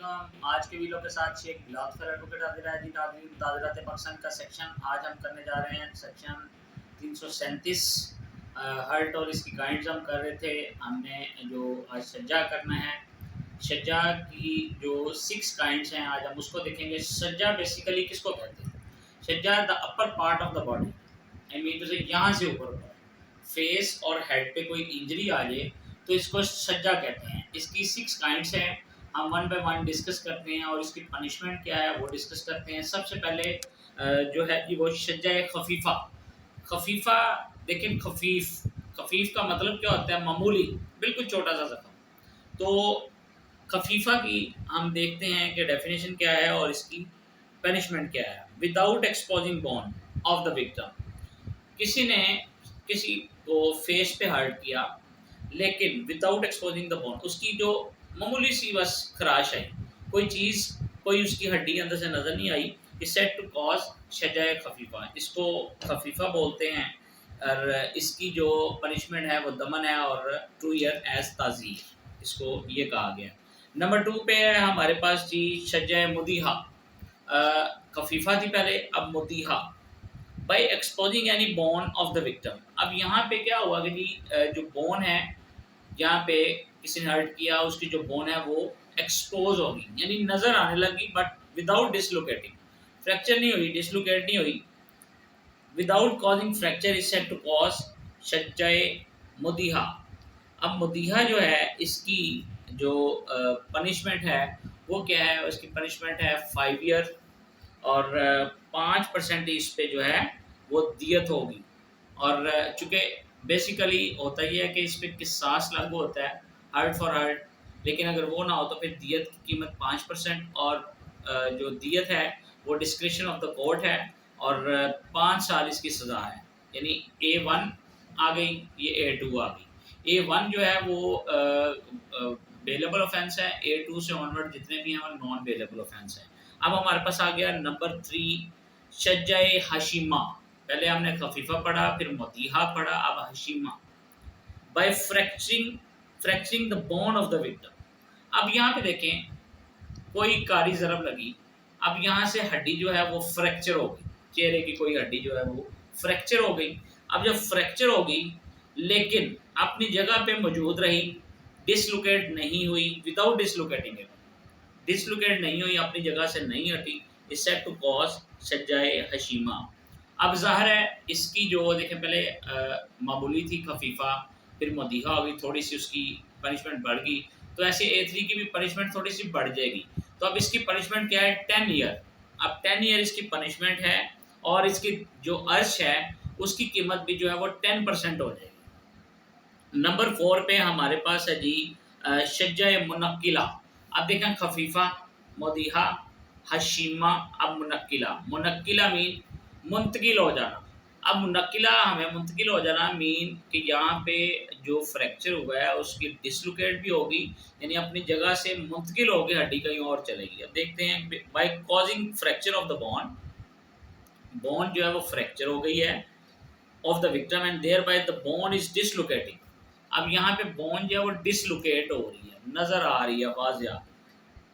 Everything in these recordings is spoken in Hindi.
वालेकुम। आज के वीडियो के साथ शेख बिलाल सर एडवोकेट ताज़रात पाकिस्तान का सेक्शन आज हम करने जा रहे हैं। सेक्शन 337 हर्ट और इसकी काइंड्स हम कर रहे थे। हमने जो आज सज्जा करना है, सज्जा की जो 6 काइंड्स हैं आज हम उसको देखेंगे। सज्जा बेसिकली किसको कहते हैं? सज्जा the upper part of the body, I mean तो यहाँ से ऊपर फेस और हेड पे कोई इंजरी आ जाए तो इसको सज्जा कहते हैं। इसकी 6 काइंड्स हैं, हम वन बाय वन डिस्कस करते हैं और इसकी पनिशमेंट क्या है वो डिस्कस करते हैं। सबसे पहले जो है कि वो सज्जा खफीफा। खफीफा देखें, खफीफ का मतलब क्या होता है? मामूली, बिल्कुल छोटा सा जख्म। तो खफीफा की हम देखते हैं कि डेफिनेशन क्या है और इसकी पनिशमेंट क्या है। Without exposing bone of the victim, किसी ने किसी को फेस पे हर्ट किया लेकिन विदाउट एक्सपोजिंग द बोन, उसकी जो मामूली सी बस खराश आई, कोई चीज़, कोई उसकी हड्डी अंदर से नज़र नहीं आई, इज सेड टू कॉज सजाए खफीफा। इसको खफीफा बोलते हैं और इसकी जो पनिशमेंट है वो दमन है और 2 ईयर एज ताज़ीर, इसको ये कहा गया। नंबर 2 पे है हमारे पास जी सजाए मुदीहा। खफीफा थी पहले, अब मुदीहा by exposing any bone of the victim. अब यहाँ पे क्या हुआ कि जी जो बोन है, जहाँ पे किसी ने हर्ट किया, उसकी जो बोन है वो एक्सपोज होगी, यानी नज़र आने लगी, बट विदाउट डिसलोकेटिंग। फ्रैक्चर नहीं हुई, डिसलोकेट नहीं हुई। Without causing fracture is said to cause सज्जाए मुदीहा। अब मुदीहा जो है, इसकी जो पनिशमेंट है वो क्या है? उसकी पनिशमेंट है 5 ईयर और 5% इस पे जो है वो दियत होगी। और चूँकि बेसिकली होता ही है कि इस पर किसास लागू होता है, हर्ट फॉर हर्ट, लेकिन अगर वो ना हो तो फिर दियत की कीमत 5% और जो दियत है वो डिस्क्रिप्शन ऑफ द कोर्ट है और 5 साल इसकी सज़ा है। यानी A1 आ गई, ये A2 आ गई। A1 जो है वो बेलेबल ऑफेंस है, A2 से ऑनवर्ड जितने भी हैं वो नॉन बेलेबल ऑफेंस है। अब हमारे पास आ गया नंबर 3 सज्जाए हशीमा। पहले हमने खफीफा पढ़ा, फिर मुदीहा पढ़ा, अब हशीमा। By fracturing the bone of the victim. अब यहाँ पे देखें, कोई कारी ज़रब लगी, अब यहाँ से हड्डी जो है वो फ्रैक्चर हो गई, चेहरे की कोई हड्डी जो है वो फ्रैक्चर हो गई। अब जब फ्रैक्चर हो गई लेकिन अपनी जगह पे मौजूद रही, डिसलोकेट नहीं हुई, विदाउट डिसलोकेटिंग, डिसलोकेट नहीं हुई, अपनी जगह से नहीं हटी, इज सेड टू कॉज सज्जाए हशीमा। अब ज़ाहिर है इसकी जो देखें, पहले मामूली थी खफीफा, फिर मुदीहा हो गई, थोड़ी सी उसकी पनिशमेंट बढ़ गई, तो ऐसे A3 की भी पनिशमेंट थोड़ी सी बढ़ जाएगी। तो अब इसकी पनिशमेंट क्या है? 10 ईयर। अब 10 ईयर इसकी पनिशमेंट है और इसकी जो अर्श है उसकी कीमत भी जो है वो 10% हो जाएगी। नंबर 4 पे हमारे पास है जी सज्जाए मुनक्किला। अब देखें, खफीफा, मुदीहा, हशीमा, अब मुनक्किला। मुनक्किला मीन मुंतकिल हो जाना। अब मुनक्किला हमें मुंतकिल हो जाना मीन कि यहाँ पे जो फ्रैक्चर हुआ है उसकी डिसलोकेट भी होगी, यानी अपनी जगह से मुंतकिल होगी, हड्डी कहीं और चलेगी। अब देखते हैं, by causing fracture of the bone, bone जो है वो फ्रैक्चर हो गई है of the victim and thereby the bone is dislocating. अब यहाँ पे बोन जो है वो डिसलोकेट हो रही है, नज़र आ रही है, वाज़िया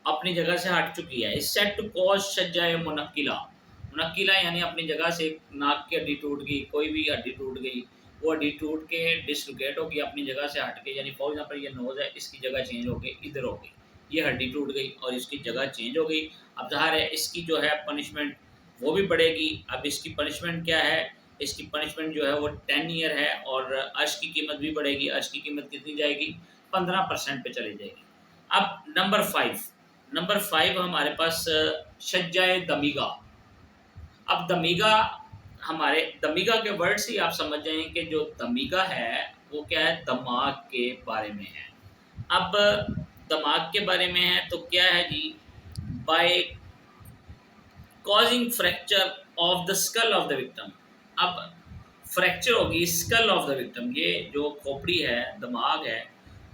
अपनी जगह से हट चुकी है। इस सेट टू कॉज सज्जाए मुनक्किला। मुनक्किला यानी अपनी जगह से नाक की हड्डी टूट गई, कोई भी हड्डी टूट गई, वो हड्डी टूट के डिसलोकेट होगी, अपनी जगह से हट के, यानी फॉर एग्जाम्पल ये नोज़ है, इसकी जगह चेंज हो गई, इधर हो गई, ये हड्डी टूट गई और इसकी जगह चेंज हो गई। अब ज़ाहिर है इसकी जो है पनिशमेंट वो भी बढ़ेगी। अब इसकी पनिशमेंट क्या है? इसकी पनिशमेंट जो है वो 10 ईयर है और अर्श की कीमत भी बढ़ेगी। अर्श की कीमत कितनी जाएगी? 15% पे चली जाएगी। अब नंबर 5 हमारे पास सज्जाए दमीगा। अब दमीगा, हमारे दमीगा के वर्ड से आप समझ जाएं कि जो दमीगा है वो क्या है? दिमाग के बारे में है। अब दिमाग के बारे में है तो क्या है जी? By causing fracture of the skull of the victim. अब फ्रैक्चर होगी स्कल ऑफ द विक्टिम, ये जो खोपड़ी है, दिमाग है,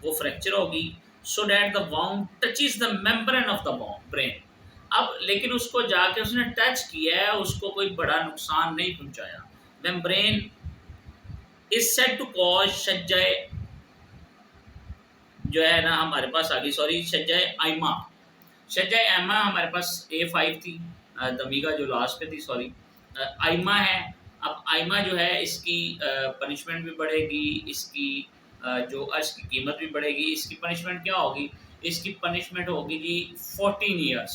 वो फ्रैक्चर होगी, so that the wound touches the membrane of the brain. अब लेकिन उसको जाके उसने टच किया है, उसको कोई बड़ा नुकसान नहीं पहुंचाया। Membrane is said to cause सज्जाए जो है ना, हमारे पास आ गई, सॉरी, सज्जाए आइमा। शज्जा एमा हमारे पास A5 थी, दमीगा जो लास्ट पे थी, सॉरी। आइमा है। अब आइमा जो है इसकी पनिशमेंट भी बढ़ेगी, इसकी जो अर्श की कीमत भी बढ़ेगी। इसकी पनिशमेंट क्या होगी? इसकी पनिशमेंट होगी जी 14 ईयर्स,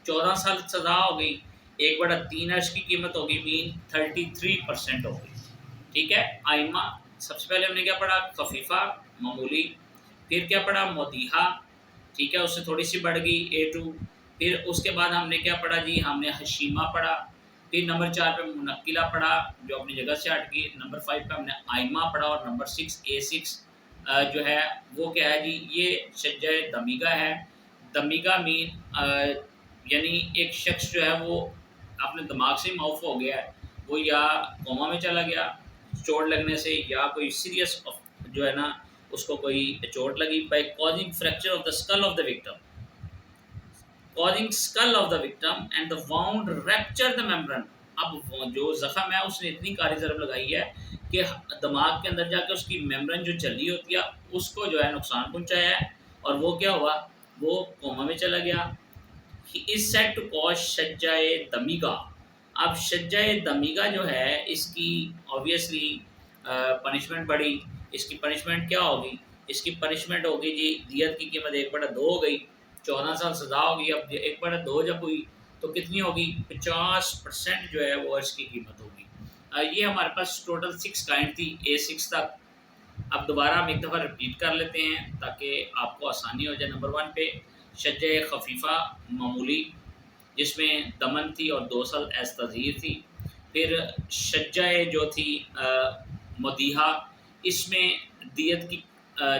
14 साल सज़ा हो गई। 1/3 अर्श की कीमत होगी, मीन 33% होगी। ठीक है। आइमा, सबसे पहले हमने क्या पढ़ा? खफीफा, मामूली। फिर क्या पढ़ा? मोदीहा। ठीक है, उससे थोड़ी सी बढ़ गई A2। फिर उसके बाद हमने क्या पढ़ा जी? हमने हशीमा पढ़ा। फिर नंबर 4 पे मुनक्किला पढ़ा, जो अपनी जगह से हट गई। नंबर 5 पे हमने आइमा पढ़ा। और नंबर 6 A6 जो है वो क्या है जी? ये शज्जा दमीगा है। दमीगा मीन यानी एक शख्स जो है वो अपने दिमाग से माउफ हो गया है, वो या कोमा में चला गया चोट लगने से, या कोई सीरियस जो है ना उसको कोई चोट लगी, bye causing fracture of the skull of the victim, causing school of the victim and the wound rapture the membrane. अब जो जख्म है उसने इतनी कारी ज़रब लगाई है कि दिमाग के अंदर जाकर उसकी मेम्ब्रेन जो चली होती है उसको जो है नुकसान पहुंचाया है, और वो क्या हुआ? वो कोमा में चला गया। He is said to cause शज्जाए दमीगा। अब शज्जाए दमीगा जो है इसकी ऑब्वियसली पनिशमेंट बढ़ी। इसकी पनिशमेंट क्या होगी? इसकी पनिशमेंट होगी जी दियत की कीमत 1/2 हो गई, 14 साल सज़ा होगी। अब 1/2 जब हुई तो कितनी होगी? 50% जो है वो अर्श की कीमत होगी। ये हमारे पास टोटल 6 काइंड थी, A6 तक। अब दोबारा हम एक दफ़ा रिपीट कर लेते हैं ताकि आपको आसानी हो जाए। नंबर 1 पे शज्जा खफीफ़ा मामूली, जिसमें दमन थी और 2 साल एस्तज़ीर थी। फिर शज्जा जो थी मदीहा, इसमें दियत की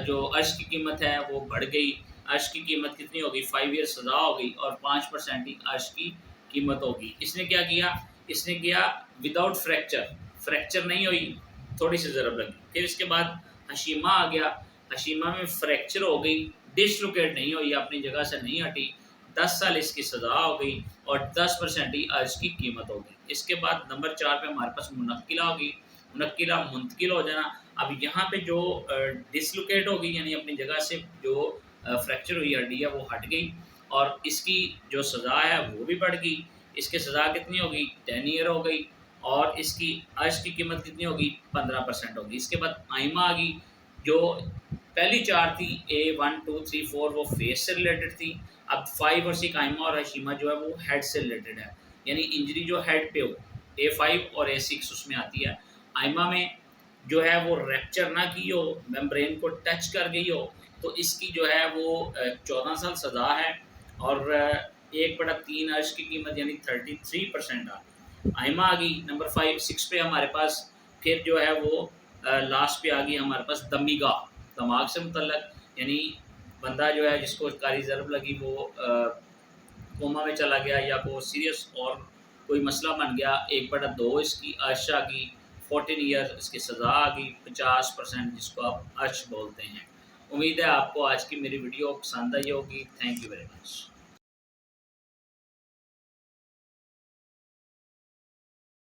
जो अर्श की कीमत है वो बढ़ गई। अर्श की कीमत कितनी होगी? 5 ईयर सज़ा हो गई और 5% ही अर्श की कीमत होगी। इसने क्या किया? इसने किया विदाउट फ्रैक्चर, फ्रैक्चर नहीं हुई, थोड़ी सी ज़रब लगी। फिर इसके बाद हशीमा आ गया। हशीमा में फ्रैक्चर हो गई, डिसलोकेट नहीं हुई, अपनी जगह से नहीं हटी, 10 साल इसकी सज़ा हो गई और 10% ही अर्श की कीमत होगी। इसके बाद नंबर 4 पे हमारे पास मुनक्किला होगी। मुनक्किला मुंतकिल हो जाना। अब यहाँ पे जो डिसलोकेट होगी यानी अपनी जगह से जो फ्रैक्चर हुई हड्डी है वो हट गई, और इसकी जो सज़ा है वो भी बढ़ गई। इसकी सज़ा कितनी होगी? 10 ईयर हो गई, और इसकी अर्श की कीमत कितनी होगी? 15% होगी। इसके बाद आइमा आ गई। जो पहली 4 थी A1 2 3 4 वो फेस से रिलेटेड थी। अब 5 और 6 आइमा और हशीमा जो है वो हेड से रिलेटेड है, यानी इंजरी जो हेड पे हो। A5 और A6 उसमें आती है। आइमा में जो है वो रैप्चर ना की हो, मेम्ब्रेन को टच कर गई हो, तो इसकी जो है वो 14 साल सज़ा है, और 1/3 अर्श की कीमत यानी 33% आ गई। आइमा आ गई नंबर 5 6 पे हमारे पास। फिर जो है वो लास्ट पे आ गई हमारे पास दमीगा, दिमाग से मुतल्लक, यानी बंदा जो है जिसको कारी ज़रब लगी वो कोमा में चला गया, या वो सीरियस और कोई मसला बन गया। 1/2 इसकी अर्श आ गई, 14 ईयर इसकी सज़ा आ गई, 50% जिसको आप अर्श बोलते हैं। उम्मीद है आपको आज की मेरी वीडियो पसंद आई होगी। Thank you very much.